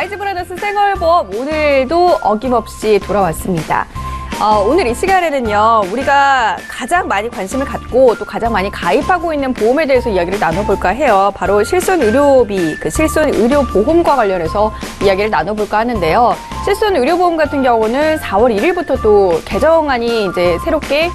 YG 브라더스 생활보험 오늘도 어김없이 돌아왔습니다. 오늘 이 시간에는요, 우리가 가장 많이 관심을 갖고 또 가장 많이 가입하고 있는 보험에 대해서 이야기를 나눠볼까 해요. 바로 실손의료비, 실손의료보험과 관련해서 이야기를 나눠볼까 하는데요. 실손의료보험 같은 경우는 4월 1일부터 또 개정안이 이제 새롭게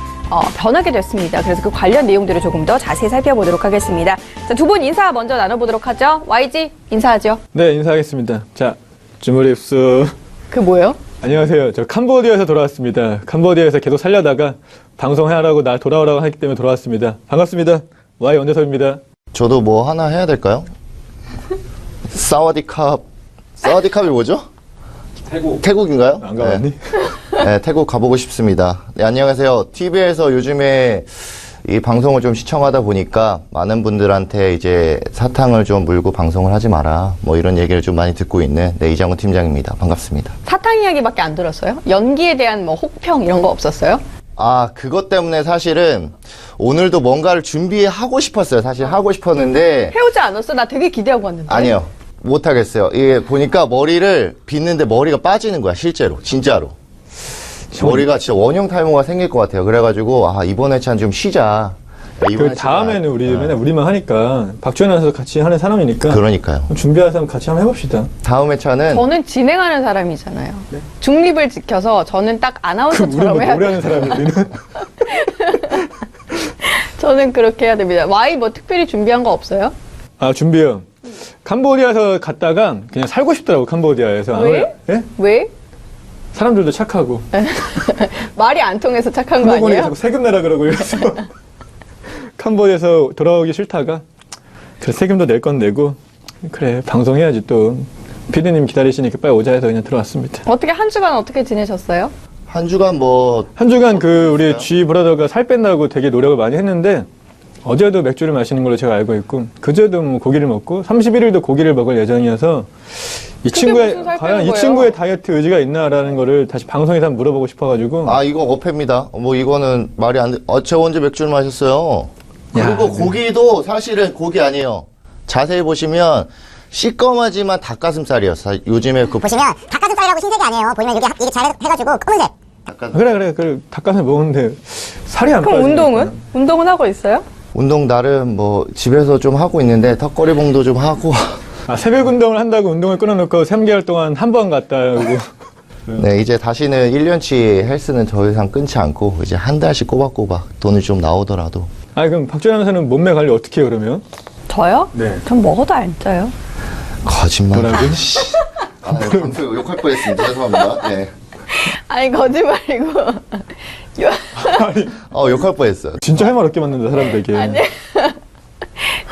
변하게 됐습니다. 그래서 그 관련 내용들을 조금 더 자세히 살펴보도록 하겠습니다. 자, 두 분 인사 먼저 나눠보도록 하죠. YG 인사하죠. 네, 인사하겠습니다. 자, 주무립수. 그 뭐예요? 안녕하세요. 저 캄보디아에서 돌아왔습니다. 캄보디아에서 계속 살려다가 방송하라고 날 돌아오라고 했기 때문에 돌아왔습니다. 반갑습니다. Y 원재섭입니다. 저도 뭐 하나 해야 될까요? 사와디캅. 사와디캅이 뭐죠? 태국인가요? 안 가봤니? 네, 태국 가보고 싶습니다. 네, 안녕하세요. TV에서 요즘에 이 방송을 좀 시청하다 보니까 많은 분들한테 이제 사탕을 좀 물고 방송을 하지 마라. 뭐 이런 얘기를 좀 많이 듣고 있는 이장훈 팀장입니다. 반갑습니다. 사탕 이야기밖에 안 들었어요? 연기에 대한 뭐 혹평 이런 거 없었어요? 아, 그것 때문에 사실은 오늘도 뭔가를 준비하고 싶었어요. 사실 하고 싶었는데. 해오지 않았어? 나 되게 기대하고 왔는데. 아니요. 못하겠어요. 이게 보니까 머리를 빗는데 머리가 빠지는 거야, 실제로. 진짜로. 머리가 진짜 원형 탈모가 생길 것 같아요. 그래가지고, 이번 회차는 좀 쉬자. 그 다음에는 우리 맨날 우리만 하니까 박주현 아나운서 같이 하는 사람이니까 그러니까. 준비해서 같이 한번 해봅시다. 다음 회차는. 저는 진행하는 사람이잖아요. 네? 중립을 지켜서 저는 딱 우리는 아나운서처럼 뭐 해야 노래하는 사람이 우리는. 저는 그렇게 해야 됩니다. Y 뭐 특별히 준비한 거 없어요? 준비요. 캄보디아에서 갔다가 그냥 살고 싶더라고, 캄보디아에서. 왜? 예? 왜? 사람들도 착하고. 말이 안 통해서 착한 거 한국에 아니에요? 자꾸 세금 내라 그러고 그래서 캄보디아에서 돌아오기 싫다가 그래 세금도 낼 건 내고 그래 방송해야지 또 피디님 기다리시니까 빨리 오자 해서 그냥 들어왔습니다. 어떻게 한 주간 어떻게 지내셨어요? 한 주간 뭐. 한 주간 우리 G 브라더가 살 뺀다고 되게 노력을 많이 했는데 어제도 맥주를 마시는 걸로 제가 알고 있고 그제도 뭐 고기를 먹고 31일도 고기를 먹을 예정이어서 이 친구의 과연 이 친구의 다이어트 의지가 있나라는 거를 다시 방송에서 한번 물어보고 싶어가지고. 이거 어폐입니다. 뭐 이거는 말이 안 돼. 제가 언제 맥주를 마셨어요? 그리고 고기도 사실은 고기 아니에요. 자세히 보시면 시꺼매지만 닭가슴살이었어요. 요즘에 보시면 닭가슴살이라고 흰색이 아니에요. 보시면 이게 잘 해가지고 검은색. 그래 닭가슴살 먹었는데 살이 안 그럼 빠지니까. 운동은? 운동은 하고 있어요? 운동 나름 뭐 집에서 좀 하고 있는데 턱걸이봉도 좀 하고. 새벽 운동을 한다고 운동을 끊어놓고 3개월 동안 한 번 갔다 오고. 네, 이제 다시는 1년치 헬스는 더 이상 끊지 않고 이제 한 달씩 꼬박꼬박 돈이 좀 나오더라도. 그럼 박주현 아나운서는 몸매 관리 어떻게 해요, 그러면? 저요? 네. 전 먹어도 안 쪄요. 거짓말. 뭐라고? 방송 욕할 뻔했습니다. 죄송합니다. 네. 아니 거짓말이고 욕할 뻔했어요. 진짜 할 말 없게 만든다, 사람들에게. 아니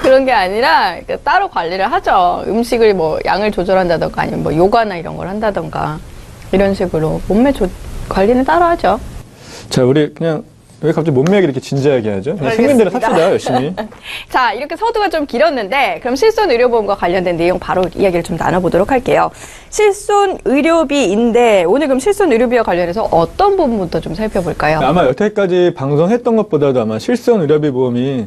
그런 게 아니라 따로 관리를 하죠. 음식을 뭐 양을 조절한다던가 아니면 뭐 요가나 이런 걸 한다던가 이런 식으로 몸매 관리는 따로 하죠. 자, 우리 그냥 왜 갑자기 몸매 얘기 이렇게 진지하게 하죠? 그냥 생긴 대로 삽시다, 열심히. 자, 이렇게 서두가 좀 길었는데 그럼 실손의료보험과 관련된 내용 바로 이야기를 좀 나눠보도록 할게요. 실손의료비인데 오늘 그럼 실손의료비와 관련해서 어떤 부분부터 좀 살펴볼까요? 아마 여태까지 방송했던 것보다도 아마 실손의료비 보험이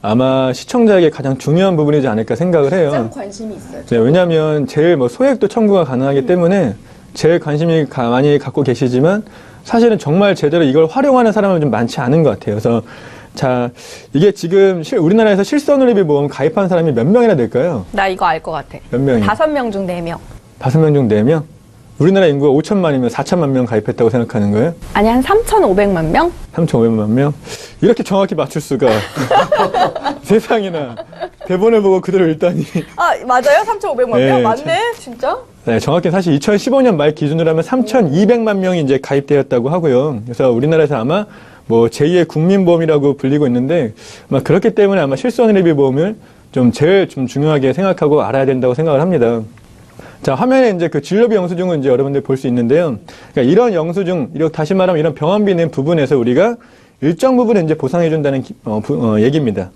아마 시청자에게 가장 중요한 부분이지 않을까 생각을 해요. 관심이 있어요. 네, 왜냐하면 제일 소액도 청구가 가능하기 때문에 제일 관심이 많이 갖고 계시지만 사실은 정말 제대로 이걸 활용하는 사람은 좀 많지 않은 것 같아요. 그래서 자, 이게 지금 우리나라에서 실손의료비 보험 가입한 사람이 몇 명이나 될까요? 나 이거 알 것 같아. 몇 명이요? 5명 중 4명. 5명 중 4명? 우리나라 인구가 5천만이면 4천만 명 가입했다고 생각하는 거예요? 아니 한 3,500만 명? 3,500만 명? 이렇게 정확히 맞출 수가. 세상에나. 대본을 보고 그대로 읽다니. 맞아요? 3,500만 네, 명? 맞네? 진짜? 네, 정확히 사실 2015년 말 기준으로 하면 3,200만 명이 이제 가입되었다고 하고요. 그래서 우리나라에서 아마 뭐 제2의 국민보험이라고 불리고 있는데 아마 그렇기 때문에 아마 실손의료비 보험을 제일 중요하게 생각하고 알아야 된다고 생각을 합니다. 자, 화면에 이제 그 진료비 영수증은 이제 여러분들 볼 수 있는데요. 그러니까 이런 영수증, 다시 말하면 이런 병원비 낸 부분에서 우리가 일정 부분을 이제 보상해준다는 얘기입니다.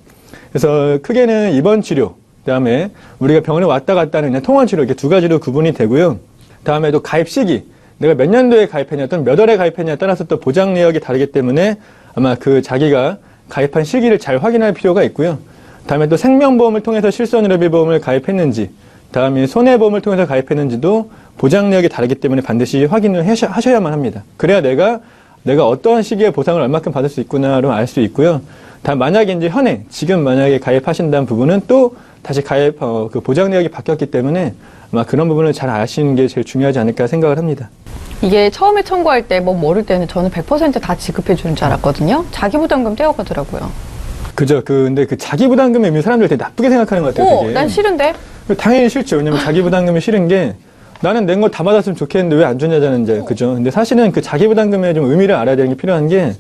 그래서 크게는 입원 치료, 그다음에 우리가 병원에 왔다 갔다 하는 그냥 통원 치료 이렇게 두 가지로 구분이 되고요. 다음에 또 가입 시기, 내가 몇 년도에 가입했냐 또는 몇 월에 가입했냐에 따라서 또 보장 내역이 다르기 때문에 아마 그 자기가 가입한 시기를 잘 확인할 필요가 있고요. 다음에 또 생명보험을 통해서 실손의료비 보험을 가입했는지, 그다음에 손해보험을 통해서 가입했는지도 보장력이 다르기 때문에 반드시 확인을 하셔야만 합니다. 그래야 내가 어떠한 시기에 보상을 얼마큼 받을 수 있구나를 알 수 있고요. 다 만약에 이제 지금 만약에 가입하신다는 부분은 또 다시 그 보장 내역이 바뀌었기 때문에 아마 그런 부분을 잘 아시는 게 제일 중요하지 않을까 생각을 합니다. 이게 처음에 청구할 때 모를 때는 저는 100% 다 지급해 주는 줄 알았거든요. 자기부담금 떼어가더라고요. 그죠. 근데 그 자기부담금의 의미 사람들 되게 나쁘게 생각하는 것 같아요. 되게. 난 싫은데? 당연히 싫죠. 왜냐면 자기부담금이 싫은 게 나는 낸 거 다 받았으면 좋겠는데 왜 안 주냐자는 이제 그죠. 근데 사실은 그 자기부담금의 좀 의미를 알아야 되는 게 필요한 게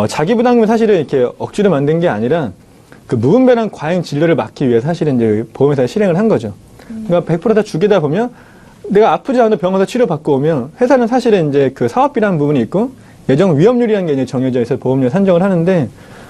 자기부담금은 사실은 이렇게 억지로 만든 게 아니라 그 무분별한 과잉 진료를 막기 위해 사실은 이제 보험회사에 실행을 한 거죠. 그러니까 100% 다 주게다 보면 내가 아프지 않아도 병원에서 치료받고 오면 회사는 사실은 이제 그 사업비라는 부분이 있고 예정 위험률이라는 게 이제 정해져 있어서 보험료 산정을 하는데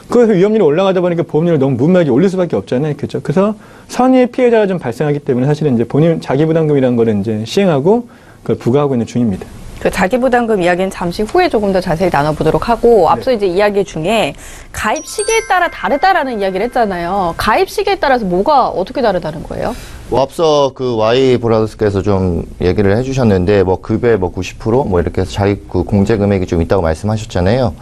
그래서 위험률이 올라가다 보니까 보험료를 너무 무분하게 올릴 수밖에 없잖아요. 그렇죠? 그래서 선의의 피해자가 좀 발생하기 때문에 사실은 이제 본인 자기부담금이라는 거를 이제 시행하고 그걸 부과하고 있는 중입니다. 그 자기부담금 이야기는 잠시 후에 조금 더 자세히 나눠보도록 하고 앞서 이제 이야기 중에 가입 시기에 따라 다르다라는 이야기를 했잖아요. 가입 시기에 따라서 뭐가 어떻게 다르다는 거예요? 뭐 앞서 그 Y 브라더스께서 좀 얘기를 해주셨는데 뭐 급여 뭐 90% 이렇게 해서 자기 그 공제 금액이 좀 있다고 말씀하셨잖아요.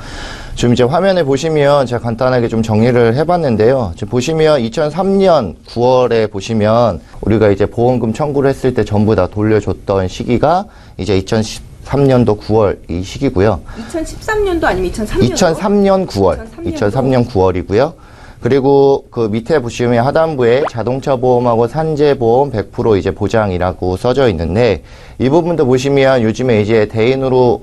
지금 이제 화면에 보시면 제가 간단하게 좀 정리를 해봤는데요. 지금 보시면 2003년 9월에 보시면 우리가 이제 보험금 청구를 했을 때 전부 다 돌려줬던 시기가 이제 2013년도 9월 이 시기고요. 2013년도 아니면 2003년도? 2003년 9월. 2003년 9월이고요. 그리고 그 밑에 보시면 하단부에 자동차 보험하고 산재 보험 100% 이제 보장이라고 써져 있는데 이 부분도 보시면 요즘에 이제 대인으로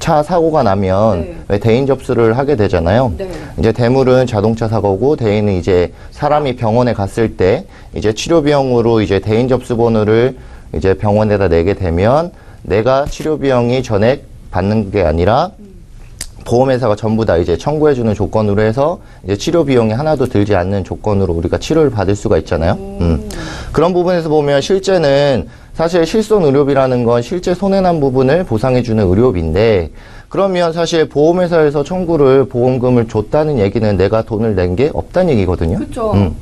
차 사고가 나면 왜 대인 접수를 하게 되잖아요. 이제 대물은 자동차 사고고 대인은 이제 사람이 병원에 갔을 때 이제 치료 비용으로 이제 대인 접수 번호를 이제 병원에다 내게 되면 내가 치료 비용이 전액 받는 게 아니라 보험회사가 전부 다 이제 청구해주는 조건으로 해서 이제 치료 비용이 하나도 들지 않는 조건으로 우리가 치료를 받을 수가 있잖아요. 그런 부분에서 보면 실제는 사실 실손 의료비라는 건 실제 손해난 부분을 보상해주는 의료비인데 그러면 사실 보험회사에서 청구를 보험금을 줬다는 얘기는 내가 돈을 낸 게 없다는 얘기거든요. 그렇죠.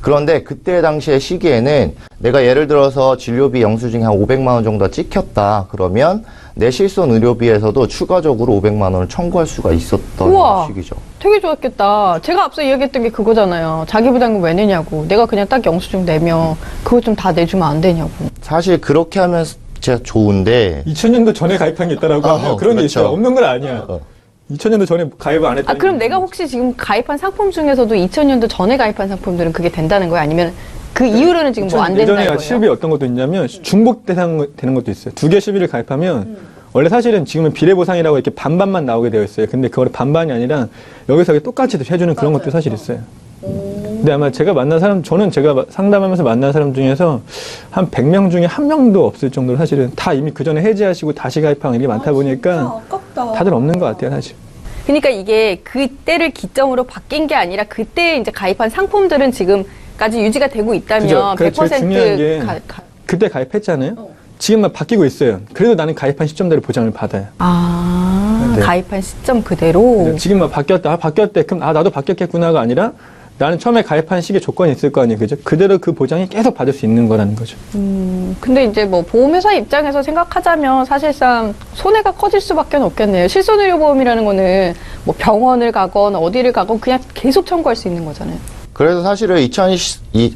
그런데 그때 당시의 시기에는 내가 예를 들어서 진료비 영수증에 한 500만 원 정도 찍혔다. 그러면 내 실손 의료비에서도 추가적으로 500만 원을 청구할 수가 있었던 우와. 시기죠. 되게 좋았겠다. 제가 앞서 이야기했던 게 그거잖아요. 자기부담금 왜 내냐고. 내가 그냥 딱 영수증 내면 그거 좀 다 내주면 안 되냐고. 사실 그렇게 하면 진짜 좋은데 2000년도 전에 가입한 게 있다라고 하면 그런 게 그렇죠. 있어요. 없는 건 아니야. 2000년도 전에 가입을 안 했다. 그럼 내가 혹시 지금 가입한 상품 중에서도 2000년도 전에 가입한 상품들은 그게 된다는 거예요? 아니면 그 이후로는 지금 뭐 안 된다는 예전에 거예요? 실비 어떤 것도 있냐면 중복 대상 되는 것도 있어요. 2개 실비를 가입하면 원래 사실은 지금은 비례보상이라고 이렇게 반반만 나오게 되어 있어요. 근데 그걸 반반이 아니라 여기서 똑같이 해주는 그런 것도 사실 있어요. 근데 아마 제가 만난 사람, 저는 제가 상담하면서 만난 사람 중에서 한 100명 중에 한 명도 없을 정도로 사실은 다 이미 그 전에 해지하시고 다시 가입한 일이 많다 보니까 다들 없는 것 같아요, 사실. 그러니까 이게 그때를 기점으로 바뀐 게 아니라 그때 이제 가입한 상품들은 지금까지 유지가 되고 있다면 그죠. 100% 제일 중요한 게 그때 가입했잖아요. 지금만 바뀌고 있어요. 그래도 나는 가입한 시점대로 보장을 받아요. 네. 가입한 시점 그대로? 지금만 바뀌었다. 바뀌었대. 그럼 나도 바뀌었겠구나가 아니라 나는 처음에 가입한 시기에 조건이 있을 거 아니에요. 그죠? 그대로 그 보장이 계속 받을 수 있는 거라는 거죠. 근데 이제 뭐 보험회사 입장에서 생각하자면 사실상 손해가 커질 수밖에 없겠네요. 실손의료보험이라는 거는 뭐 병원을 가건 어디를 가건 그냥 계속 청구할 수 있는 거잖아요. 그래서 사실은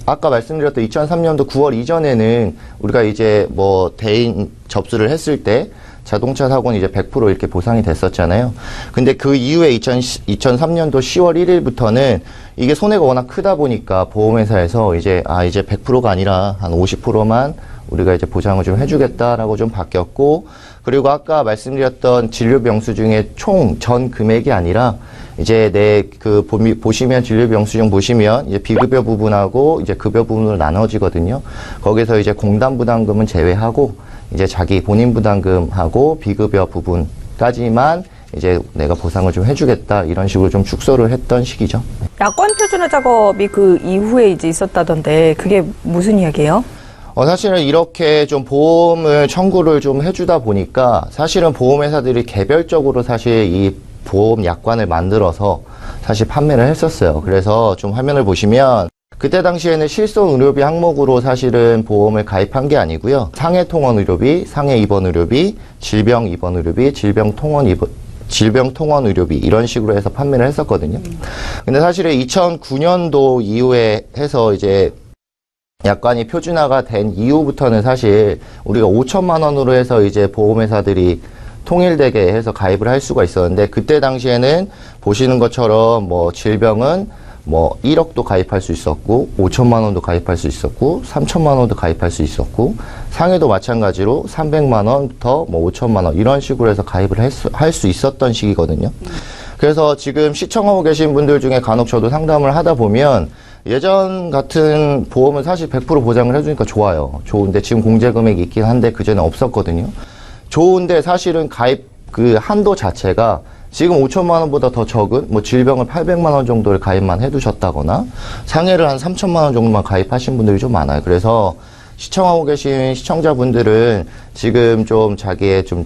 아까 말씀드렸던 2003년도 9월 이전에는 우리가 이제 뭐 대인 접수를 했을 때 자동차 사고는 이제 100% 이렇게 보상이 됐었잖아요. 근데 그 이후에 2003년도 10월 1일부터는 이게 손해가 워낙 크다 보니까 보험회사에서 이제 100%가 아니라 한 50%만 우리가 이제 보장을 좀 해주겠다라고 좀 바뀌었고, 그리고 아까 말씀드렸던 진료비 영수증의 총 전 금액이 아니라 이제 보시면 진료비 영수증 보시면 이제 비급여 부분하고 이제 급여 부분으로 나눠지거든요. 거기서 이제 공단 부담금은 제외하고 이제 자기 본인 부담금하고 비급여 부분까지만 이제 내가 보상을 좀 해주겠다 이런 식으로 좀 축소를 했던 시기죠. 야권 표준화 작업이 그 이후에 이제 있었다던데 그게 무슨 이야기예요? 사실은 이렇게 좀 보험을 청구를 좀 해주다 보니까 사실은 보험회사들이 개별적으로 사실 이 보험 약관을 만들어서 사실 판매를 했었어요. 그래서 좀 화면을 보시면 그때 당시에는 실손 의료비 항목으로 사실은 보험을 가입한 게 아니고요. 상해 통원 의료비, 상해 입원 의료비, 질병 입원 의료비, 질병 통원 의료비 이런 식으로 해서 판매를 했었거든요. 근데 사실은 2009년도 이후에 해서 이제 약관이 표준화가 된 이후부터는 사실 우리가 5천만 원으로 해서 이제 보험회사들이 통일되게 해서 가입을 할 수가 있었는데 그때 당시에는 보시는 것처럼 뭐 질병은 뭐 1억도 가입할 수 있었고 5천만 원도 가입할 수 있었고 3천만 원도 가입할 수 있었고 상해도 마찬가지로 300만 원부터 뭐 5천만 원 이런 식으로 해서 가입을 할 수 있었던 시기거든요. 그래서 지금 시청하고 계신 분들 중에 간혹 저도 상담을 하다 보면 예전 같은 보험은 사실 100% 보장을 해주니까 좋아요. 좋은데 지금 공제 금액이 있긴 한데 그전에 없었거든요. 좋은데 사실은 가입 그 한도 자체가 지금 5천만 원보다 더 적은 뭐 질병을 800만 원 정도를 가입만 해두셨다거나 상해를 한 3천만 원 정도만 가입하신 분들이 좀 많아요. 그래서 시청하고 계신 시청자분들은 지금 좀 자기의 좀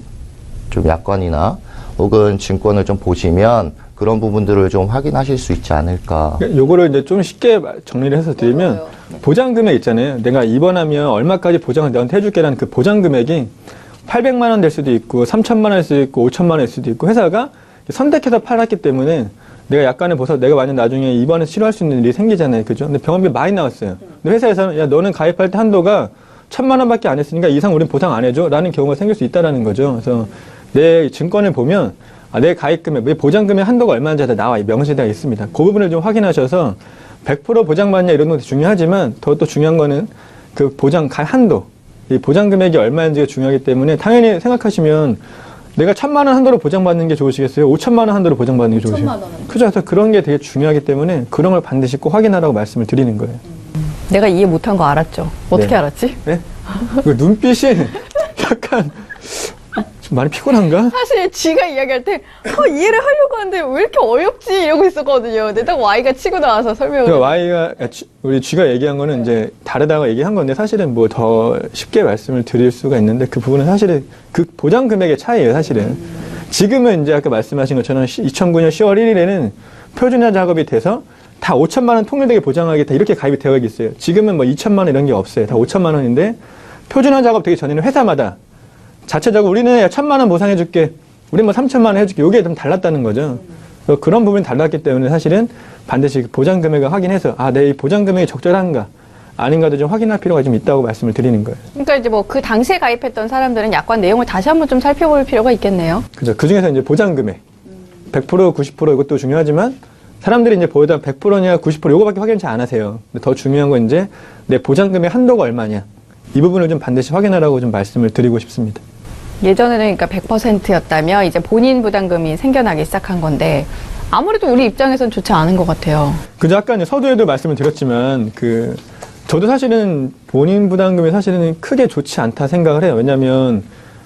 약관이나 혹은 증권을 좀 보시면 그런 부분들을 좀 확인하실 수 있지 않을까. 요거를 이제 좀 쉽게 정리를 해서 드리면 보장 금액 있잖아요. 내가 입원하면 얼마까지 보장을 너한테 해줄게라는 그 보장 금액이 800만 원 될 수도 있고 3천만 원일 수도 있고 5천만 원일 수도 있고 회사가 선택해서 팔았기 때문에 내가 약관을 보서 내가 만약 나중에 입원해서 치료할 수 있는 일이 생기잖아요. 그죠? 근데 병원비 많이 나왔어요. 근데 회사에서는 야, 너는 가입할 때 한도가 1,000만 원밖에 안 했으니까 이상 우린 보상 안 해줘. 라는 경우가 생길 수 있다라는 거죠. 그래서 내 증권을 보면 내 가입금액, 내 보장금액 한도가 얼마인지 다 나와 명시되어 있습니다. 그 부분을 좀 확인하셔서 100% 보장받냐 이런 것도 중요하지만 더 또 중요한 거는 그 보장 한도, 이 보장금액이 얼마인지가 중요하기 때문에 당연히 생각하시면 내가 1,000만 원 한도로 보장받는 게 좋으시겠어요? 5천만 원 한도로 보장받는 게 좋으시겠어요? 그죠? 그래서 그런 게 되게 중요하기 때문에 그런 걸 반드시 꼭 확인하라고 말씀을 드리는 거예요. 내가 이해 못한 거 알았죠? 어떻게 네. 알았지? 네? 그 눈빛이 약간 좀 많이 피곤한가? 사실 지가 이야기할 때 이해를 하려고 하는데 왜 이렇게 어렵지 이러고 있었거든요. 근데 딱 Y가 치고 나와서 설명을. 그 Y가 우리 G가 얘기한 거는 이제 다르다고 얘기한 건데 사실은 뭐 더 쉽게 말씀을 드릴 수가 있는데 그 부분은 사실은 그 보장 금액의 차이예요. 사실은 지금은 이제 아까 말씀하신 것처럼 2009년 10월 1일에는 표준화 작업이 돼서 다 5천만 원 통일되게 보장하겠다 이렇게 가입이 되어 있어요. 지금은 뭐 2천만 원 이런 게 없어요. 다 5천만 원인데 표준화 작업 되기 전에는 회사마다 자체적으로 우리는 1,000만 원 보상해줄게. 우리 뭐 3천만 원 해줄게. 이게 좀 달랐다는 거죠. 그런 부분이 달랐기 때문에 사실은 반드시 보장 금액을 확인해서 내 이 보장 금액이 적절한가 아닌가도 좀 확인할 필요가 좀 있다고 말씀을 드리는 거예요. 그러니까 이제 뭐 그 당시에 가입했던 사람들은 약관 내용을 다시 한번 좀 살펴볼 필요가 있겠네요. 그죠. 그 중에서 이제 보장 금액 100% 90% 이것도 중요하지만 사람들이 이제 보다 100%냐 90% 요거밖에 확인 잘 안 하세요. 근데 더 중요한 건 이제 내 보장 금액 한도가 얼마냐 이 부분을 좀 반드시 확인하라고 좀 말씀을 드리고 싶습니다. 예전에는 그러니까 100%였다면 이제 본인 부담금이 생겨나기 시작한 건데 아무래도 우리 입장에선 좋지 않은 것 같아요. 그죠. 아까 이제 서두에도 말씀을 드렸지만 저도 사실은 본인 부담금이 사실은 크게 좋지 않다 생각을 해요. 왜냐하면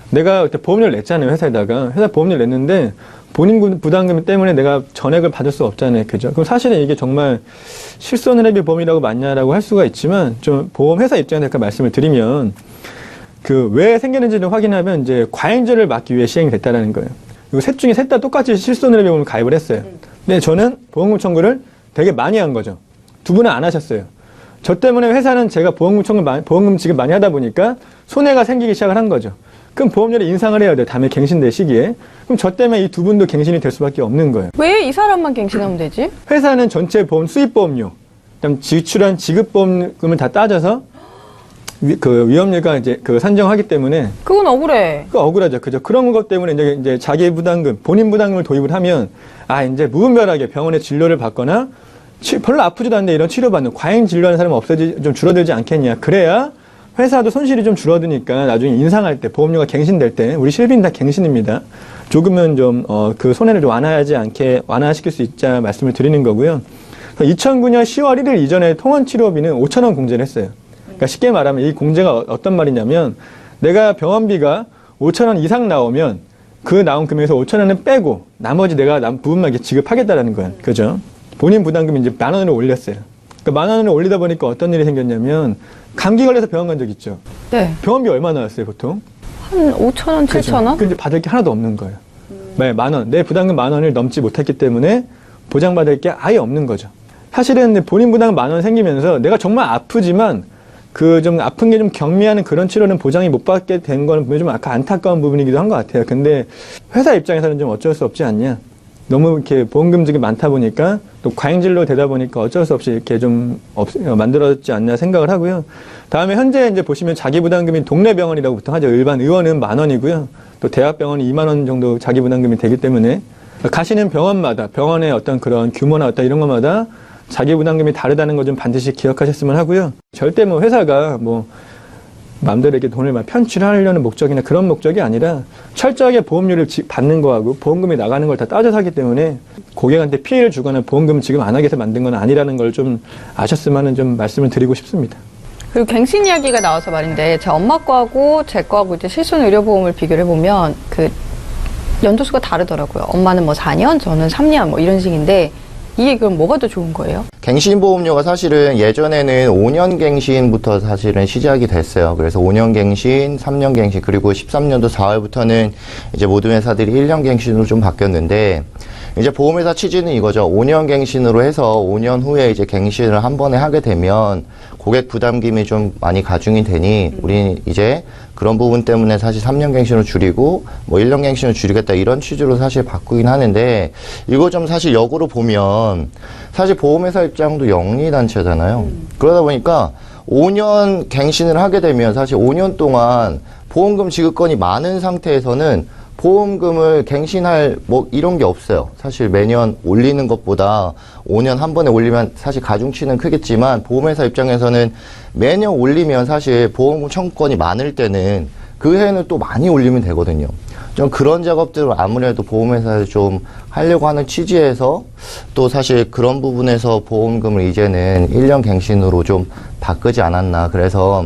내가 그때 보험료를 냈잖아요. 회사에다가. 회사 보험료를 냈는데 본인 부담금 때문에 내가 전액을 받을 수 없잖아요. 그죠? 그럼 사실은 이게 정말 실손의료비 보험이라고 맞냐라고 할 수가 있지만 좀 보험회사 입장에서 말씀을 드리면 왜 생기는지를 확인하면 이제 과잉주를 막기 위해 시행이 됐다는 거예요. 그리고 셋 중에 셋 다 똑같이 실손의료비 보험을 가입을 했어요. 근데 저는 보험금 청구를 되게 많이 한 거죠. 두 분은 안 하셨어요. 저 때문에 회사는 제가 보험금 지급 많이 하다 보니까 손해가 생기기 시작을 한 거죠. 그럼 보험료를 인상을 해야 돼요. 다음에 갱신될 시기에. 그럼 저 때문에 이 두 분도 갱신이 될 수밖에 없는 거예요. 왜 이 사람만 갱신하면 되지? 회사는 전체 보험 수입보험료, 그다음 지출한 지급보험금을 다 따져서 위험률과 이제 산정하기 때문에 그건 억울해. 억울하죠. 그죠. 그런 것 때문에 이제 자기 부담금, 본인 부담금을 도입을 하면 이제 무분별하게 병원에 진료를 받거나 별로 아프지도 않는데 이런 치료받는 과잉 진료하는 사람은 좀 줄어들지 않겠냐. 그래야 회사도 손실이 좀 줄어드니까 나중에 인상할 때 보험료가 갱신될 때 우리 실비는 다 갱신입니다. 조금은 좀 그 손해를 좀 완화시킬 수 있자 말씀을 드리는 거고요. 2009년 10월 1일 이전에 통원치료비는 5,000원 공제를 했어요. 그러니까 쉽게 말하면 이 공제가 어떤 말이냐면 내가 병원비가 5,000원 이상 나오면 그 나온 금액에서 5,000원을 빼고 나머지 내가 부분만 이렇게 지급하겠다라는 거예요. 그죠? 본인 부담금이 이제 10,000원으로 올렸어요. 그러니까 10,000원을 올리다 보니까 어떤 일이 생겼냐면 감기 걸려서 병원 간 적 있죠? 네. 병원비 얼마 나왔어요, 보통? 한 5,000원, 7,000원? 근데 받을 게 하나도 없는 거예요. 네, 10,000원. 내 부담금 10,000원을 넘지 못했기 때문에 보장받을 게 아예 없는 거죠. 사실은 본인 부담 10,000원 생기면서 내가 정말 아프지만 그 좀 아픈 게 좀 경미하는 그런 치료는 보장이 못 받게 된 거는 분명히 좀 아까 안타까운 부분이기도 한 것 같아요. 근데 회사 입장에서는 좀 어쩔 수 없지 않냐. 너무 이렇게 보험금직이 많다 보니까 또 과잉진료 되다 보니까 어쩔 수 없이 이렇게 좀 만들어졌지 않냐 생각을 하고요. 다음에 현재 이제 보시면 자기부담금이 동네 병원이라고 보통 하죠. 일반 의원은 10,000원이고요. 또 대학병원이 20,000원 정도 자기부담금이 되기 때문에 가시는 병원마다 병원의 어떤 그런 규모나 어떤 이런 것마다 자기부담금이 다르다는 거 좀 반드시 기억하셨으면 하고요. 절대 뭐 회사가 뭐 마음대로 이렇게 돈을 막 편취하려는 목적이나 그런 목적이 아니라 철저하게 보험료를 받는 거하고 보험금이 나가는 걸 다 따져서 하기 때문에 고객한테 피해를 주거나 보험금 지금 안 하게 해서 만든 건 아니라는 걸 좀 아셨으면 하는 좀 말씀을 드리고 싶습니다. 그리고 갱신 이야기가 나와서 말인데 제 엄마 거하고 제 거하고 이제 실손 의료보험을 비교를 해보면 그 연도수가 다르더라고요. 엄마는 뭐 4년, 저는 3년 뭐 이런 식인데 이게 그럼 뭐가 더 좋은 거예요? 갱신보험료가 사실은 예전에는 5년 갱신부터 사실은 시작이 됐어요. 그래서 5년 갱신, 3년 갱신, 그리고 13년도 4월부터는 이제 모든 회사들이 1년 갱신으로 좀 바뀌었는데, 이제 보험회사 취지는 이거죠. 5년 갱신으로 해서 5년 후에 이제 갱신을 한 번에 하게 되면 고객 부담금이 좀 많이 가중이 되니 우리는 이제 그런 부분 때문에 사실 3년 갱신을 줄이고 뭐 1년 갱신을 줄이겠다 이런 취지로 사실 바꾸긴 하는데, 이거 좀 사실 역으로 보면 사실 보험회사 입장도 영리단체잖아요. 그러다 보니까 5년 갱신을 하게 되면 사실 5년 동안 보험금 지급권이 많은 상태에서는 보험금을 갱신할 뭐 이런 게 없어요. 사실 매년 올리는 것보다 5년 한 번에 올리면 사실 가중치는 크겠지만 보험회사 입장에서는 매년 올리면 사실 보험금 청구권이 많을 때는 그 해에는 또 많이 올리면 되거든요. 좀 그런 작업들을 아무래도 보험회사에 좀 하려고 하는 취지에서 또 사실 그런 부분에서 보험금을 이제는 1년 갱신으로 좀 바꾸지 않았나. 그래서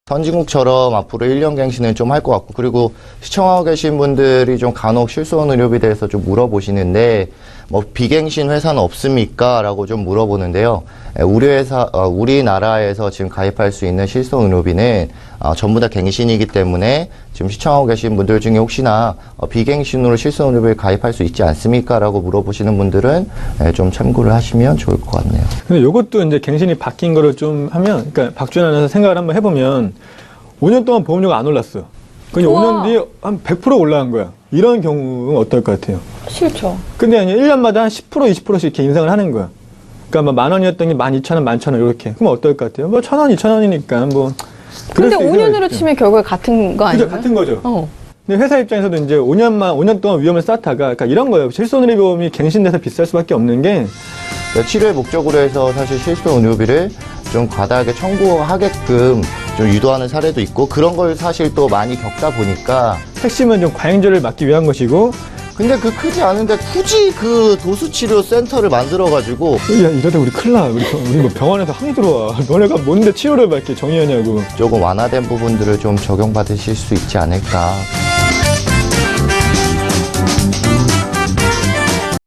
선진국처럼 앞으로 1년 갱신을 좀 할 것 같고, 그리고 시청하고 계신 분들이 좀 간혹 실손 의료비에 대해서 좀 물어보시는데, 뭐 비갱신 회사는 없습니까? 라고 좀 물어보는데요. 우리나라에서 지금 가입할 수 있는 실손 의료비는 전부 다 갱신이기 때문에 지금 시청하고 계신 분들 중에 혹시나 비갱신으로 실손 의료비에 가입할 수 있지 않습니까? 라고 물어보시는 분들은 좀 참고를 하시면 좋을 것 같네요. 근데 이것도 이제 갱신이 바뀐 거를 좀 하면, 그러니까 박준환 아나운서 생각을 한번 해보면 5년 동안 보험료가 안 올랐어. 그냥 우와. 5년 뒤에 한 100% 올라간 거야. 이런 경우는 어떨 것 같아요? 싫죠. 근데 아니 1년마다 한 10%, 20%씩 이렇게 인상을 하는 거야. 그러니까 뭐 10,000원이었던 게 12,000원, 11,000원 이렇게. 그럼 어떨 것 같아요? 뭐 1,000원, 2,000원이니까 뭐. 근데 5년으로 치면 결국에 같은 거 아니에요? 그죠, 같은 거죠. 어. 근데 회사 입장에서도 이제 5년 동안 위험을 쌓다가, 그러니까 이런 거예요. 실손의료보험이 갱신돼서 비쌀 수밖에 없는 게, 치료의 목적으로 해서 사실 실손 의료비를 좀 과다하게 청구하게끔 좀 유도하는 사례도 있고, 그런 걸 사실 또 많이 겪다 보니까. 핵심은 좀 과잉조를 막기 위한 것이고, 근데 그 크지 않은데 굳이 그 도수치료센터를 만들어가지고 야, 이러다 우리 큰일 나. 우리 뭐 병원에서 항의 들어와. 너네가 뭔데 치료를 막 이렇게 정의하냐고. 조금 완화된 부분들을 좀 적용받으실 수 있지 않을까.